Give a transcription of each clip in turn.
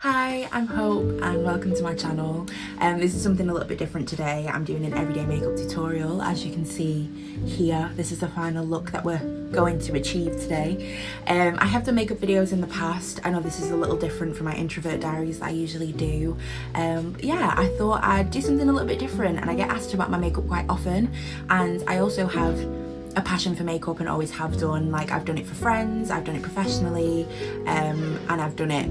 Hi, I'm Hope and welcome to my channel. This is something a little bit different today. I'm doing an everyday makeup tutorial. As you can see here, this is the final look that we're going to achieve today. I have done makeup videos in the past. I know this is a little different from my introvert diaries that I usually do. Yeah, I thought I'd do something a little bit different, and I get asked about my makeup quite often, and I also have a passion for makeup and always have done. Like, I've done it for friends, I've done it professionally, and I've done it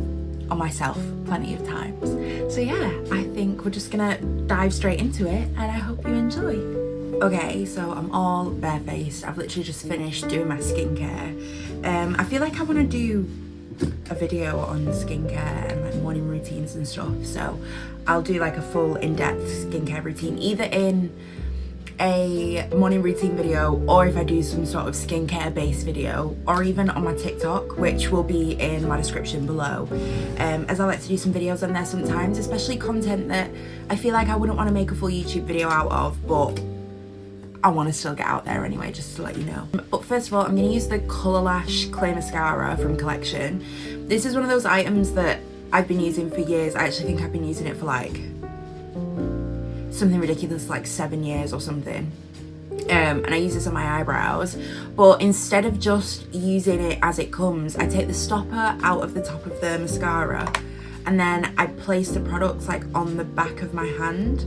on myself plenty of times. So yeah, I think we're just gonna dive straight into it and I hope you enjoy. Okay, so I'm all barefaced. I've literally just finished doing my skincare. I feel like I want to do a video on skincare and like morning routines and stuff, so I'll do like a full in-depth skincare routine either in a morning routine video, or if I do some sort of skincare based video, or even on my TikTok, which will be in my description below, as I like to do some videos on there sometimes, especially content that I feel like I wouldn't want to make a full YouTube video out of, but I want to still get out there anyway, just to let you know. But first of all, I'm going to use the Colour Lash Clay Mascara from Collection. This is one of those items that I've been using for years. I actually think I've been using it for like something ridiculous, like 7 years or something. And I use this on my eyebrows, but instead of just using it as it comes, I take the stopper out of the top of the mascara and then I place the products like on the back of my hand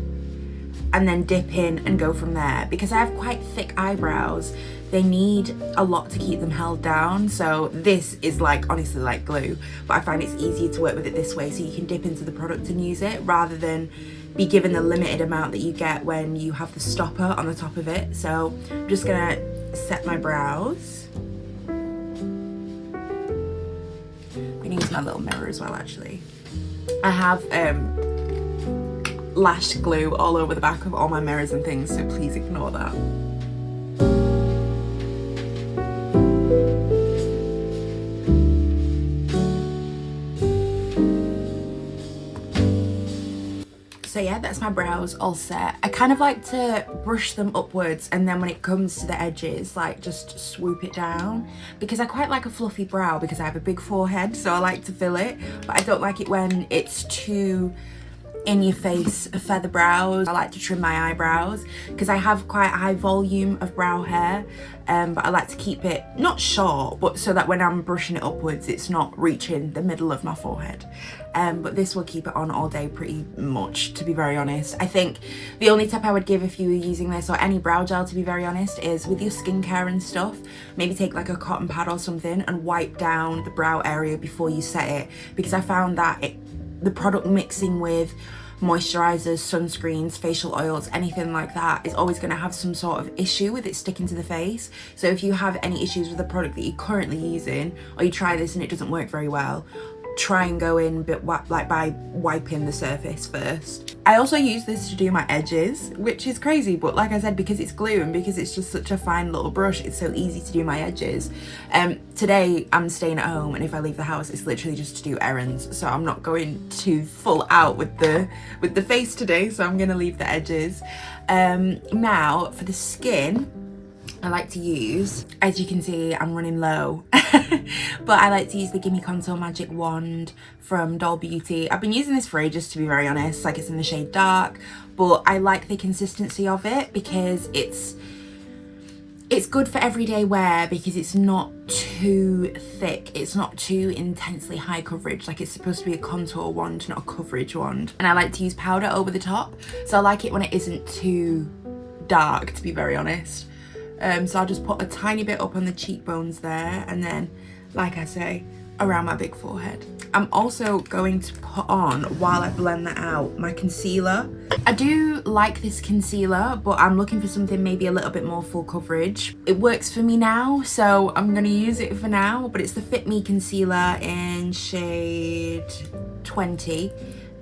and then dip in and go from there. Because I have quite thick eyebrows, they need a lot to keep them held down, so this is like honestly like glue, but I find it's easier to work with it this way, so you can dip into the product and use it rather than be given the limited amount that you get when you have the stopper on the top of it. So I'm just gonna set my brows. I'm gonna use my little mirror as well actually. I have lash glue all over the back of all my mirrors and things, so please ignore that. So yeah, that's my brows all set. I kind of like to brush them upwards, and then when it comes to the edges, like just swoop it down, because I quite like a fluffy brow because I have a big forehead, so I like to fill it, but I don't like it when it's too in your face feather brows. I like to trim my eyebrows because I have quite a high volume of brow hair, but I like to keep it not short, but so that when I'm brushing it upwards it's not reaching the middle of my forehead. But this will keep it on all day pretty much, to be very honest. I think the only tip I would give if you were using this or any brow gel, to be very honest, is with your skincare and stuff, maybe take like a cotton pad or something and wipe down the brow area before you set it, because I found that the product mixing with moisturizers, sunscreens, facial oils, anything like that is always going to have some sort of issue with it sticking to the face. So if you have any issues with the product that you're currently using, or you try this and it doesn't work very well, try and go in like by wiping the surface first. I also use this to do my edges, which is crazy, but like I said, because it's glue and because it's just such a fine little brush, it's so easy to do my edges. Today I'm staying at home, and if I leave the house it's literally just to do errands, so I'm not going to full out with the face today, so I'm gonna leave the edges. Now for the skin, I like to use, as you can see I'm running low, but I like to use the Gimme Contour Magic Wand from Doll Beauty. I've been using this for ages, to be very honest. Like, it's in the shade dark, but I like the consistency of it because it's good for everyday wear, because it's not too thick, it's not too intensely high coverage. Like, it's supposed to be a contour wand, not a coverage wand. And I like to use powder over the top, so I like it when it isn't too dark, to be very honest. So I'll just put a tiny bit up on the cheekbones there, and then, like I say, around my big forehead. I'm also going to put on, while I blend that out, my concealer. I do like this concealer, but I'm looking for something maybe a little bit more full coverage. It works for me now, so I'm going to use it for now, but it's the Fit Me concealer in shade 20.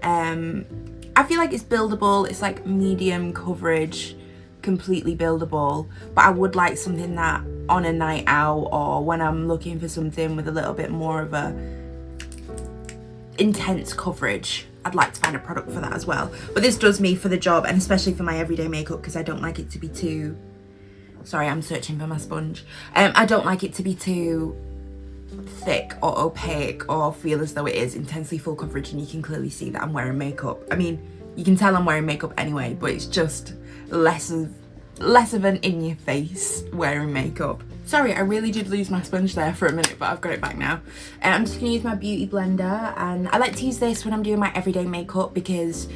I feel like it's buildable. It's like medium coverage, completely buildable, but I would like something that on a night out, or when I'm looking for something with a little bit more of a intense coverage, I'd like to find a product for that as well. But this does me for the job, and especially for my everyday makeup, because I don't like it to be too, sorry, I'm searching for my sponge. I don't like it to be too thick or opaque or feel as though it is intensely full coverage and you can clearly see that I'm wearing makeup. I mean, you can tell I'm wearing makeup anyway, but it's just less of an in your face wearing makeup. Sorry, I really did lose my sponge there for a minute, but I've got it back now. I'm just gonna use my beauty blender, and I like to use this when I'm doing my everyday makeup because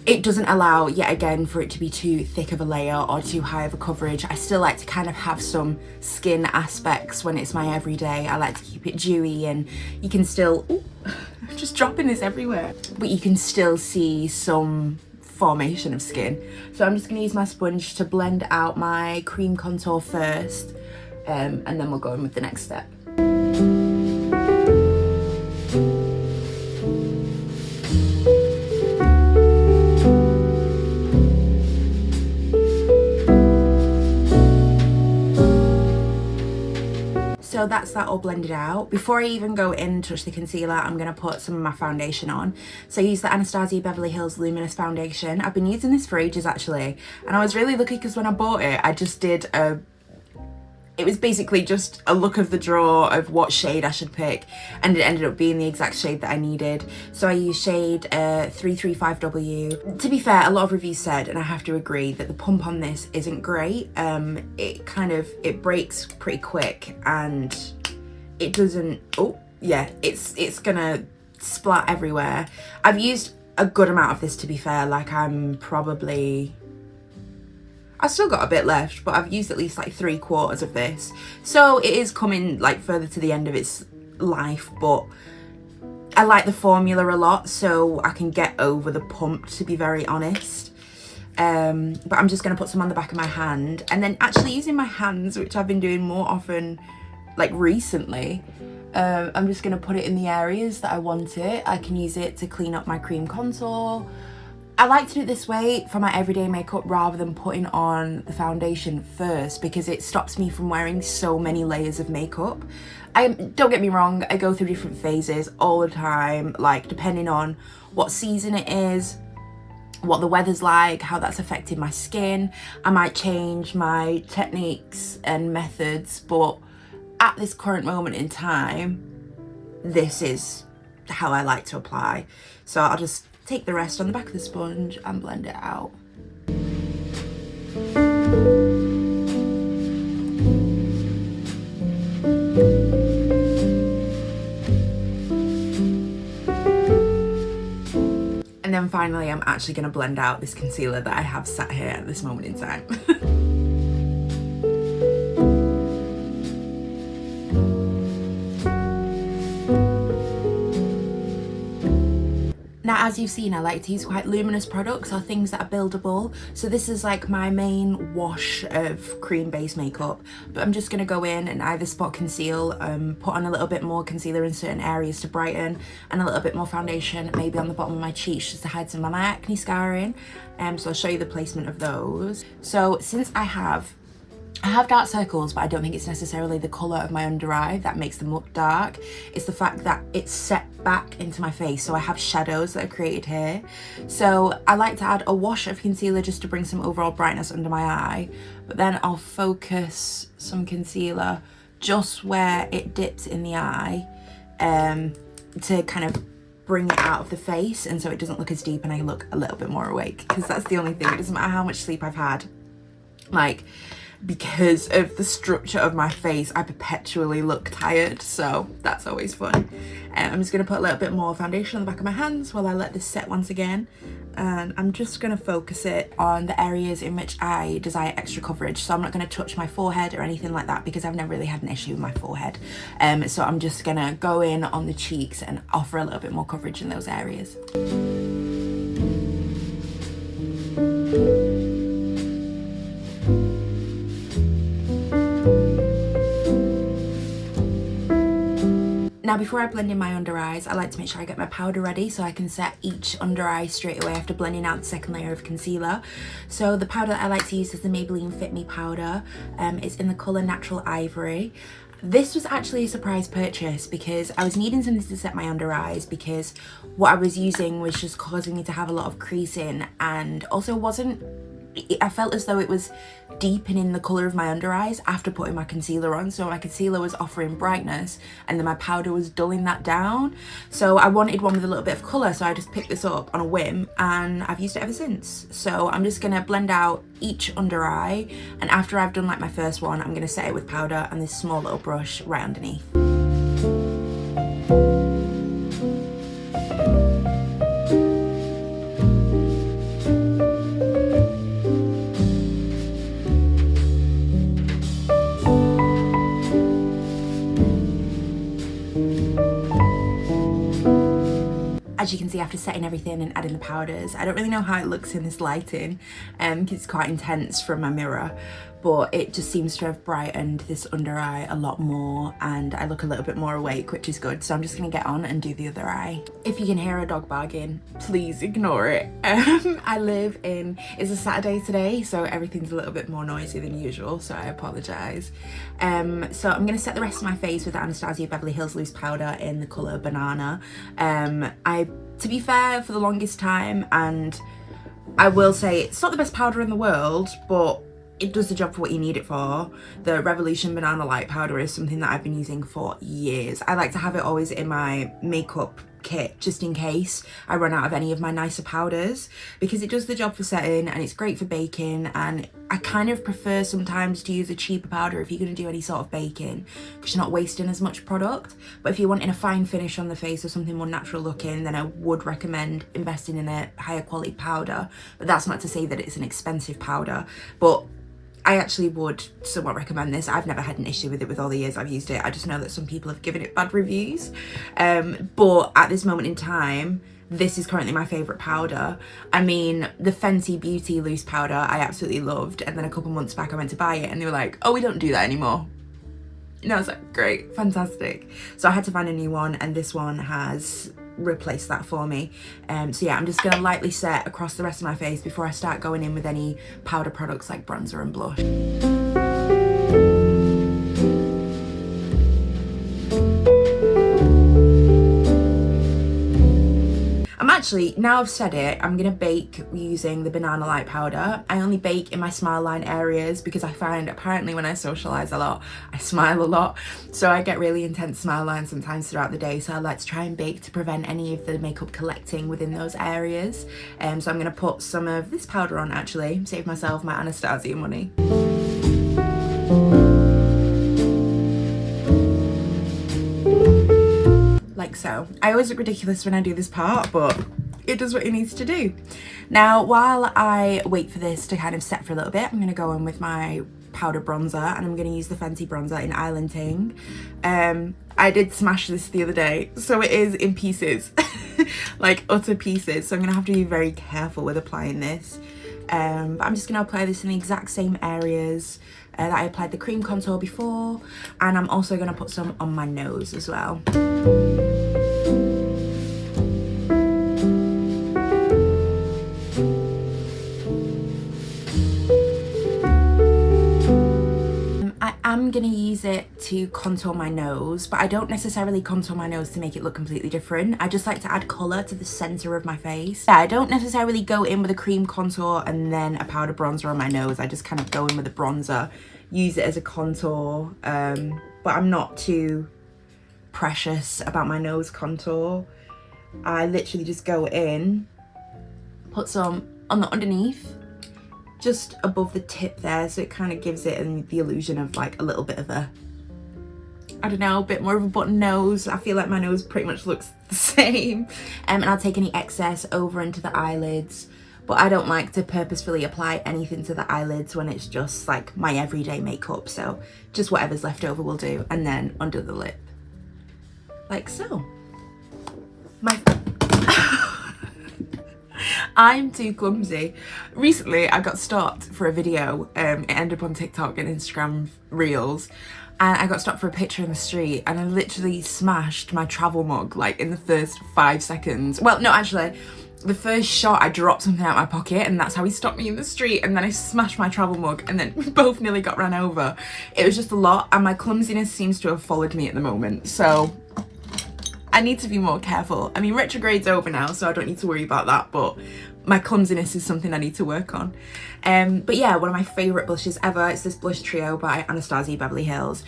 it doesn't allow, yet again, for it to be too thick of a layer or too high of a coverage. I still like to kind of have some skin aspects when it's my everyday. I like to keep it dewy, and you can still, ooh, I'm just dropping this everywhere, but you can still see some formation of skin. So I'm just going to use my sponge to blend out my cream contour first, and then we'll go in with the next step. So that's that all blended out. Before I even go in and touch the concealer, I'm going to put some of my foundation on. So I use the Anastasia Beverly Hills Luminous Foundation. I've been using this for ages actually, and I was really lucky because when I bought it, I just did it was basically just a look of the drawer of what shade I should pick, and it ended up being the exact shade that I needed. So I used shade 335W. To be fair, a lot of reviews said, and I have to agree, that the pump on this isn't great. It breaks pretty quick, and it doesn't, oh yeah, it's gonna splat everywhere. I've used a good amount of this, to be fair. Like I've still got a bit left, but I've used at least like 3/4 of this. So it is coming like further to the end of its life, but I like the formula a lot, so I can get over the pump, to be very honest. But I'm just gonna put some on the back of my hand, and then actually using my hands, which I've been doing more often like recently, I'm just gonna put it in the areas that I want it. I can use it to clean up my cream contour. I like to do it this way for my everyday makeup rather than putting on the foundation first, because it stops me from wearing so many layers of makeup. Don't get me wrong, I go through different phases all the time, like depending on what season it is, what the weather's like, how that's affected my skin. I might change my techniques and methods, but at this current moment in time, this is how I like to apply. So I'll just take the rest on the back of the sponge and blend it out. And then finally, I'm actually going to blend out this concealer that I have sat here at this moment in time. Now, as you've seen, I like to use quite luminous products or things that are buildable. So this is like my main wash of cream-based makeup. But I'm just going to go in and either spot conceal, put on a little bit more concealer in certain areas to brighten, and a little bit more foundation, maybe on the bottom of my cheeks just to hide some of my acne scarring. So I'll show you the placement of those. So since I have dark circles, but I don't think it's necessarily the colour of my under eye that makes them look dark. It's the fact that it's set back into my face, so I have shadows that are created here. So I like to add a wash of concealer just to bring some overall brightness under my eye, but then I'll focus some concealer just where it dips in the eye, to kind of bring it out of the face, and so it doesn't look as deep and I look a little bit more awake, because that's the only thing. It doesn't matter how much sleep I've had, like, because of the structure of my face, I perpetually look tired, so that's always fun. I'm just going to put a little bit more foundation on the back of my hands while I let this set once again, and I'm just going to focus it on the areas in which I desire extra coverage. So I'm not going to touch my forehead or anything like that, because I've never really had an issue with my forehead. So I'm just going to go in on the cheeks and offer a little bit more coverage in those areas. Now, before I blend in my under eyes, I like to make sure I get my powder ready so I can set each under eye straight away after blending out the second layer of concealer. So the powder that I like to use is the Maybelline Fit Me powder. It's in the colour Natural Ivory. This was actually a surprise purchase because I was needing something to set my under eyes, because what I was using was just causing me to have a lot of creasing, and also wasn't I felt as though it was deepening the colour of my under eyes after putting my concealer on. So my concealer was offering brightness and then my powder was dulling that down. So I wanted one with a little bit of colour, so I just picked this up on a whim and I've used it ever since. So I'm just going to blend out each under eye, and after I've done like my first one, I'm going to set it with powder and this small little brush right underneath. As you can see, after setting everything and adding the powders, I don't really know how it looks in this lighting because it's quite intense from my mirror, but it just seems to have brightened this under eye a lot more and I look a little bit more awake, which is good. So I'm just gonna get on and do the other eye. If you can hear a dog barking, please ignore it. It's a Saturday today, so everything's a little bit more noisy than usual, so I apologise. So I'm gonna set the rest of my face with the Anastasia Beverly Hills Loose Powder in the colour Banana. To be fair, for the longest time, and I will say it's not the best powder in the world, but it does the job for what you need it for. The Revolution Banana Light Powder is something that I've been using for years. I like to have it always in my makeup kit just in case I run out of any of my nicer powders, because it does the job for setting and it's great for baking, and I kind of prefer sometimes to use a cheaper powder if you're going to do any sort of baking because you're not wasting as much product. But if you're wanting a fine finish on the face or something more natural looking, then I would recommend investing in a higher quality powder. But that's not to say that it's an expensive powder, but I actually would somewhat recommend this. I've never had an issue with it with all the years I've used it. I just know that some people have given it bad reviews. But at this moment in time, this is currently my favourite powder. I mean, the Fenty Beauty Loose Powder I absolutely loved. And then a couple months back I went to buy it and they were like, oh, we don't do that anymore. And I was like, great, fantastic. So I had to find a new one, and this one has replace that for me. So yeah, I'm just gonna lightly set across the rest of my face before I start going in with any powder products like bronzer and blush. Actually, now I've said it, I'm gonna bake using the Banana Light Powder. I only bake in my smile line areas because I find apparently when I socialise a lot, I smile a lot. So I get really intense smile lines sometimes throughout the day. So I like to try and bake to prevent any of the makeup collecting within those areas. So I'm gonna put some of this powder on actually, save myself my Anastasia money. Like so. I always look ridiculous when I do this part, but it does what it needs to do. Now, while I wait for this to kind of set for a little bit, I'm going to go in with my powder bronzer, and I'm going to use the Fenty bronzer in Island Ting. I did smash this the other day, so it is in pieces, like utter pieces, so I'm going to have to be very careful with applying this. But I'm just going to apply this in the exact same areas that I applied the cream contour before, and I'm also going to put some on my nose as well. I'm gonna use it to contour my nose, but I don't necessarily contour my nose to make it look completely different. I just like to add colour to the centre of my face. Yeah, I don't necessarily go in with a cream contour and then a powder bronzer on my nose. I just kind of go in with a bronzer, use it as a contour, but I'm not too precious about my nose contour. I literally just go in, put some on the underneath, just above the tip there, so it kind of gives it the illusion of like a little bit of a, I don't know, a bit more of a button nose. I feel like my nose pretty much looks the same. And I'll take any excess over into the eyelids, but I don't like to purposefully apply anything to the eyelids when it's just like my everyday makeup, so just whatever's left over will do. And then under the lip, like so. I'm too clumsy. Recently I got stopped for a video, it ended up on TikTok and Instagram Reels, and I got stopped for a picture in the street and I literally smashed my travel mug like in the first 5 seconds. Well, no, actually the first shot I dropped something out of my pocket and that's how he stopped me in the street, and then I smashed my travel mug and then we both nearly got ran over. It was just a lot, and my clumsiness seems to have followed me at the moment, so I need to be more careful. I mean, retrograde's over now, so I don't need to worry about that, but my clumsiness is something I need to work on. But yeah, one of my favourite blushes ever, it's this blush trio by Anastasia Beverly Hills.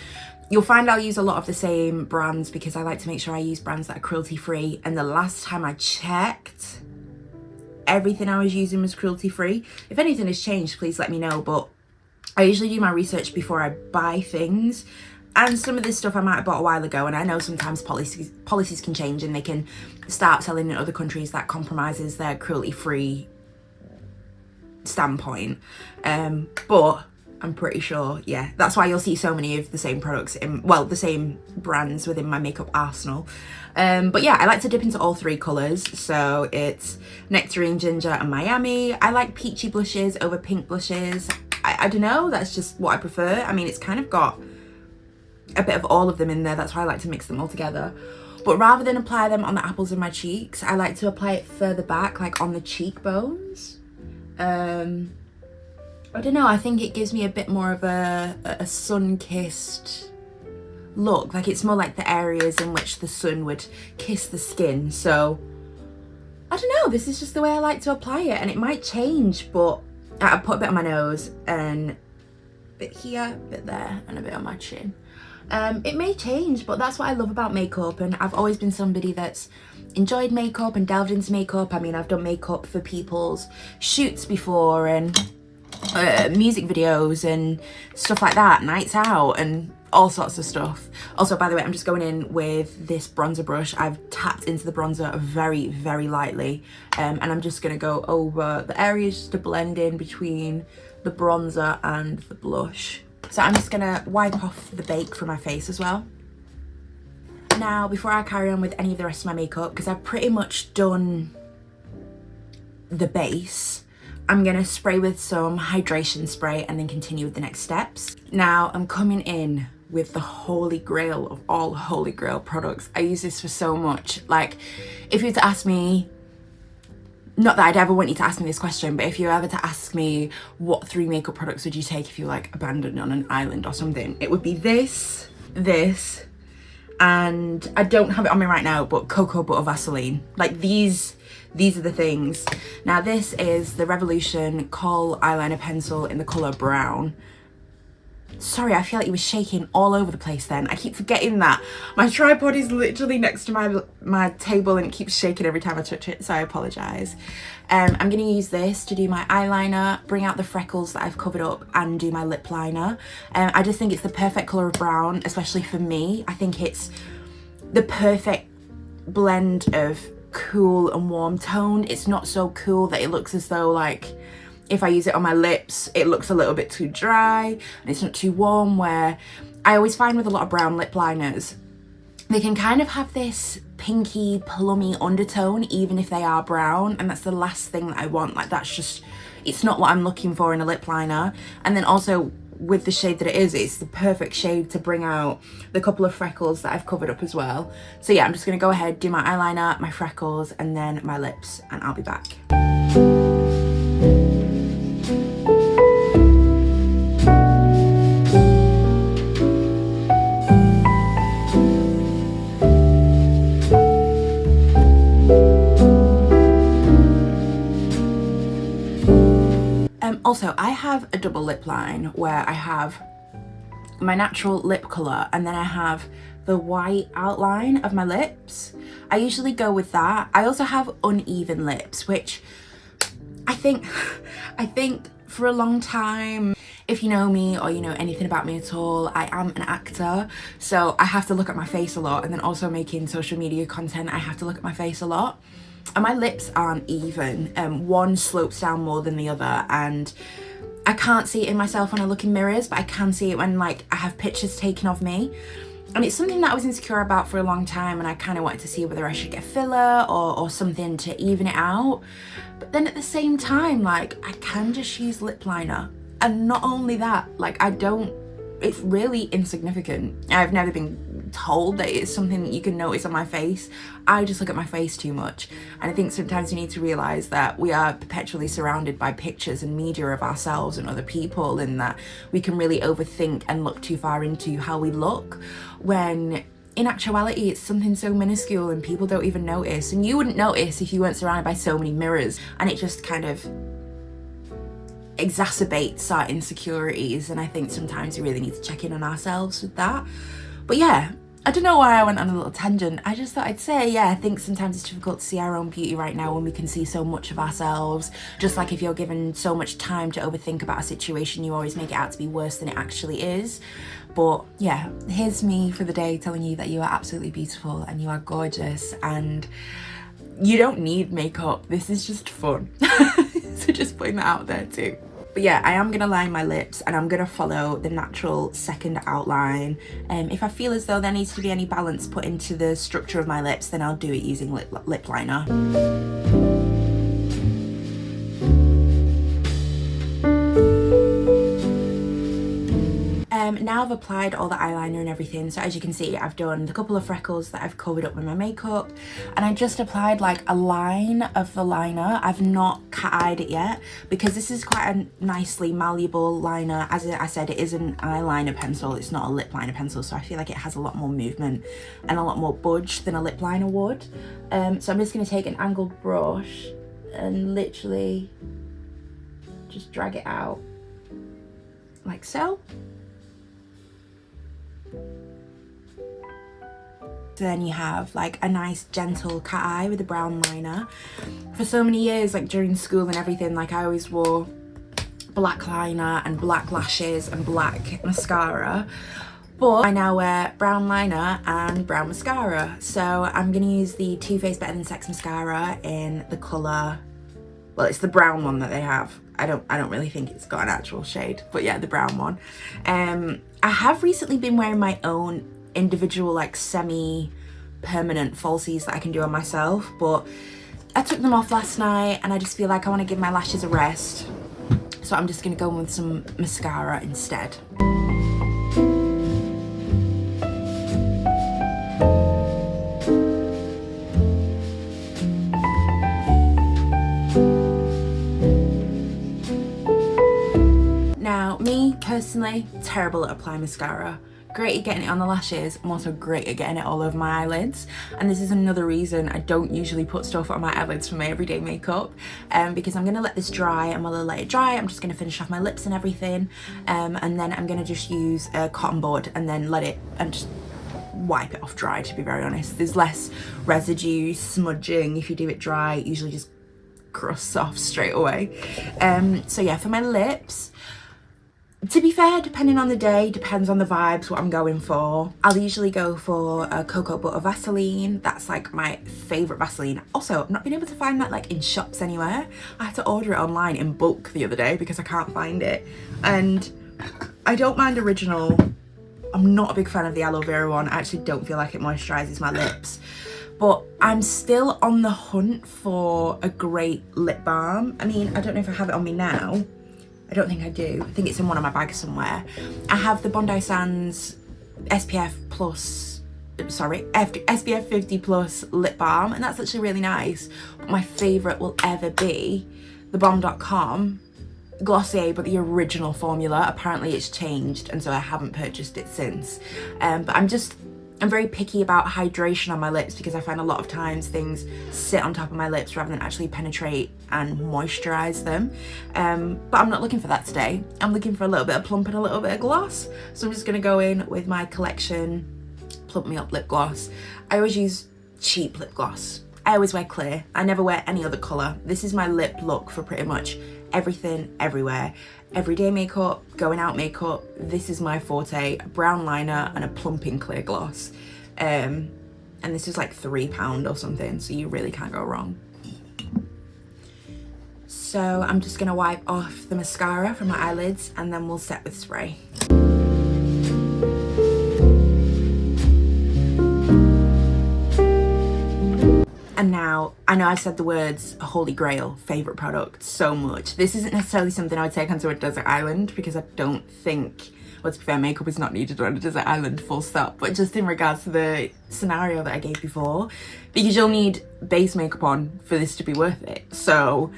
You'll find I'll use a lot of the same brands because I like to make sure I use brands that are cruelty free, and the last time I checked, everything I was using was cruelty free. If anything has changed, please let me know, but I usually do my research before I buy things. And some of this stuff I might have bought a while ago, and I know sometimes policies can change and they can start selling in other countries that compromises their cruelty-free standpoint. But I'm pretty sure, yeah, that's why you'll see so many of the same products in, well, the same brands within my makeup arsenal. But yeah, I like to dip into all three colours. So it's Nectarine, Ginger and Miami. I like peachy blushes over pink blushes. I don't know, that's just what I prefer. I mean, it's kind of got a bit of all of them in there, that's why I like to mix them all together. But rather than apply them on the apples of my cheeks, I like to apply it further back, like on the cheekbones. I don't know, I think it gives me a bit more of a sun-kissed look. Like, it's more like the areas in which the sun would kiss the skin. So I don't know, this is just the way I like to apply it, and it might change, but I put a bit on my nose and a bit here, a bit there, and a bit on my chin. It may change, but that's what I love about makeup, and I've always been somebody that's enjoyed makeup and delved into makeup. I mean, I've done makeup for people's shoots before, and music videos and stuff like that, nights out and all sorts of stuff. Also, by the way, I'm just going in with this bronzer brush. I've tapped into the bronzer very, very lightly, and I'm just going to go over the areas just to blend in between the bronzer and the blush. So I'm just going to wipe off the bake from my face as well. Now, before I carry on with any of the rest of my makeup, because I've pretty much done the base, I'm going to spray with some hydration spray and then continue with the next steps. Now, I'm coming in with the holy grail of all holy grail products. I use this for so much. Like, if you were to ask me, not that I'd ever want you to ask me this question, but if you were ever to ask me what 3 makeup products would you take if you were like abandoned on an island or something, it would be this, and I don't have it on me right now, but cocoa butter Vaseline. Like, these are the things. Now, this is the Revolution Kohl eyeliner pencil in the colour brown. Sorry, I feel like it was shaking all over the place then. I keep forgetting that. My tripod is literally next to my table and it keeps shaking every time I touch it, so I apologise. I'm going to use this to do my eyeliner, bring out the freckles that I've covered up, and do my lip liner. I just think it's the perfect colour of brown, especially for me. I think it's the perfect blend of cool and warm toned. It's not so cool that it looks as though, like, if I use it on my lips, it looks a little bit too dry, and it's not too warm, where I always find with a lot of brown lip liners, they can kind of have this pinky, plummy undertone, even if they are brown, and that's the last thing that I want. Like, that's just, it's not what I'm looking for in a lip liner. And then also, with the shade that it is, it's the perfect shade to bring out the couple of freckles that I've covered up as well. So yeah, I'm just gonna go ahead, do my eyeliner, my freckles, and then my lips, and I'll be back. Also, I have a double lip line where I have my natural lip colour and then I have the white outline of my lips. I usually go with that. I also have uneven lips, which I think for a long time, if you know me or you know anything about me at all, I am an actor, so I have to look at my face a lot, and then also making social media content, I have to look at my face a lot. And my lips aren't even. One slopes down more than the other, and I can't see it in myself when I look in mirrors, but I can see it when, like, I have pictures taken of me. And it's something that I was insecure about for a long time, and I kind of wanted to see whether I should get filler or something to even it out. But then at the same time, like, I can just use lip liner. And not only that, like, it's really insignificant. I've never been told that it's something that you can notice on my face. I just look at my face too much, and I think sometimes you need to realize that we are perpetually surrounded by pictures and media of ourselves and other people, and that we can really overthink and look too far into how we look, when in actuality it's something so minuscule and people don't even notice, and you wouldn't notice if you weren't surrounded by so many mirrors, and it just kind of exacerbates our insecurities. And I think sometimes we really need to check in on ourselves with that. But yeah, I don't know why I went on a little tangent. I just thought I'd say, yeah, I think sometimes it's difficult to see our own beauty right now when we can see so much of ourselves. Just like if you're given so much time to overthink about a situation, you always make it out to be worse than it actually is. But yeah, here's me for the day telling you that you are absolutely beautiful and you are gorgeous and you don't need makeup. This is just fun. So just putting that out there too. But yeah, I am gonna line my lips and I'm gonna follow the natural second outline. If I feel as though there needs to be any balance put into the structure of my lips, then I'll do it using lip liner. Now I've applied all the eyeliner and everything, so as you can see, I've done the couple of freckles that I've covered up with my makeup, and I just applied like a line of the liner. I've not cat-eyed it yet because this is quite a nicely malleable liner. As I said, it is an eyeliner pencil, it's not a lip liner pencil, so I feel like it has a lot more movement and a lot more budge than a lip liner would. So I'm just going to take an angled brush and literally just drag it out like so. So then you have like a nice gentle cat eye with a brown liner. For so many years, like during school and everything, like I always wore black liner and black lashes and black mascara, but I now wear brown liner and brown mascara. So I'm gonna use the Too Faced Better Than Sex mascara in the colour, well, it's the brown one that they have. I don't really think it's got an actual shade, but yeah, the brown one. I have recently been wearing my own individual like semi-permanent falsies that I can do on myself, but I took them off last night and I just feel like I want to give my lashes a rest, so I'm just going to go in with some mascara instead. Now, me personally, terrible at applying mascara. Great at getting it on the lashes. I'm also great at getting it all over my eyelids. And this is another reason I don't usually put stuff on my eyelids for my everyday makeup, because I'm gonna let this dry, and while I let it dry, I'm just gonna finish off my lips and everything. And then I'm gonna just use a cotton bud and then let it, and just wipe it off dry, to be very honest. There's less residue, smudging if you do it dry. It usually just crusts off straight away. So yeah, for my lips, to be fair, depending on the day, depends on the vibes, what I'm going for. I'll usually go for a cocoa butter Vaseline. That's like my favourite Vaseline. Also, I've not been able to find that like in shops anywhere. I had to order it online in bulk the other day because I can't find it. And I don't mind original. I'm not a big fan of the aloe vera one. I actually don't feel like it moisturises my lips. But I'm still on the hunt for a great lip balm. I mean, I don't know if I have it on me now. I don't think I do. I think it's in one of my bags somewhere. I have the Bondi Sands SPF 50 plus lip balm, and that's actually really nice. But my favourite will ever be the Bomb.com Glossier, but the original formula. Apparently it's changed, and so I haven't purchased it since. But I'm very picky about hydration on my lips because I find a lot of times things sit on top of my lips rather than actually penetrate and moisturize them. But I'm not looking for that today. I'm looking for a little bit of plump and a little bit of gloss. So I'm just gonna go in with my Collection Plump Me Up lip gloss. I always use cheap lip gloss. I always wear clear. I never wear any other color. This is my lip look for pretty much everything, everywhere. Everyday makeup, going out makeup, this is my forte. A brown liner and a plumping clear gloss. And this is like £3 or something, so you really can't go wrong. So I'm just gonna wipe off the mascara from my eyelids and then we'll set with spray. And now, I know I've said the words holy grail, favourite product, so much. This isn't necessarily something I would take onto a desert island because I don't think, well, to be fair, makeup is not needed on a desert island, full stop. But just in regards to the scenario that I gave before, because you'll need base makeup on for this to be worth it. So,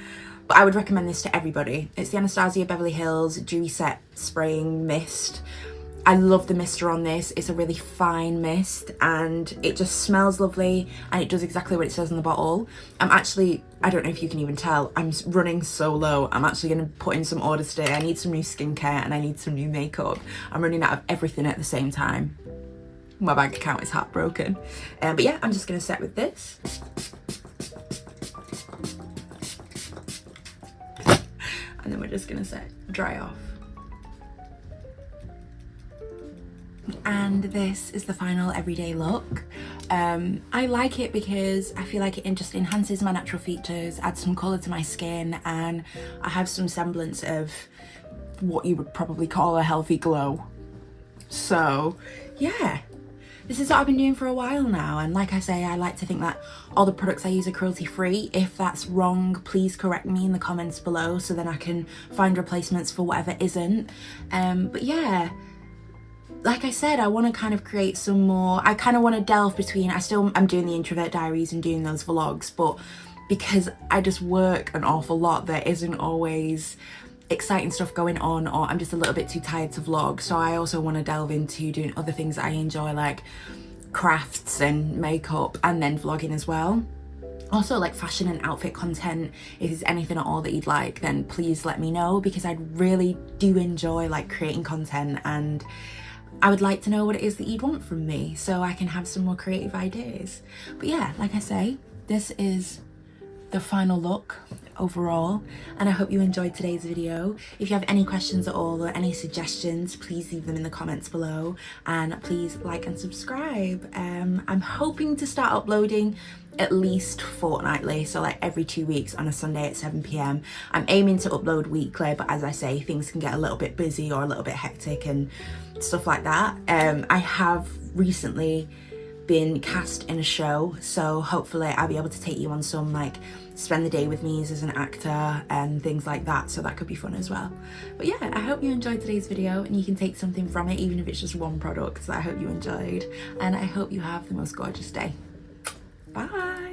but I would recommend this to everybody. It's the Anastasia Beverly Hills Dewy Set Spraying Mist. I love the mister on this. It's a really fine mist and it just smells lovely and it does exactly what it says on the bottle. I don't know if you can even tell, I'm running so low. I'm actually going to put in some orders today. I need some new skincare and I need some new makeup. I'm running out of everything at the same time. My bank account is heartbroken. But yeah, I'm just going to set with this. And then we're just going to dry off. And this is the final everyday look. I like it because I feel like it just enhances my natural features, adds some colour to my skin, and I have some semblance of what you would probably call a healthy glow. So yeah, this is what I've been doing for a while now, and like I say, I like to think that all the products I use are cruelty free. If that's wrong, please correct me in the comments below so then I can find replacements for whatever isn't. But yeah, like I said, I want to kind of create some more, I kind of want to delve between, I'm doing the introvert diaries and doing those vlogs, but because I just work an awful lot, there isn't always exciting stuff going on, or I'm just a little bit too tired to vlog. So I also want to delve into doing other things that I enjoy, like crafts and makeup, and then vlogging as well. Also, like fashion and outfit content. If there's anything at all that you'd like, then please let me know, because I really do enjoy like creating content, and I would like to know what it is that you'd want from me so I can have some more creative ideas. But yeah, like I say, this is the final look overall, and I hope you enjoyed today's video. If you have any questions at all or any suggestions, please leave them in the comments below, and please like and subscribe. I'm hoping to start uploading at least fortnightly, so like every 2 weeks on a Sunday at 7 p.m. I'm aiming to upload weekly, but as I say, things can get a little bit busy or a little bit hectic and stuff like that. I have recently been cast in a show, so hopefully I'll be able to take you on some like spend the day with me as an actor and things like that, so that could be fun as well. But yeah, I hope you enjoyed today's video and you can take something from it, even if it's just one product. So I hope you enjoyed, and I hope you have the most gorgeous day. Bye.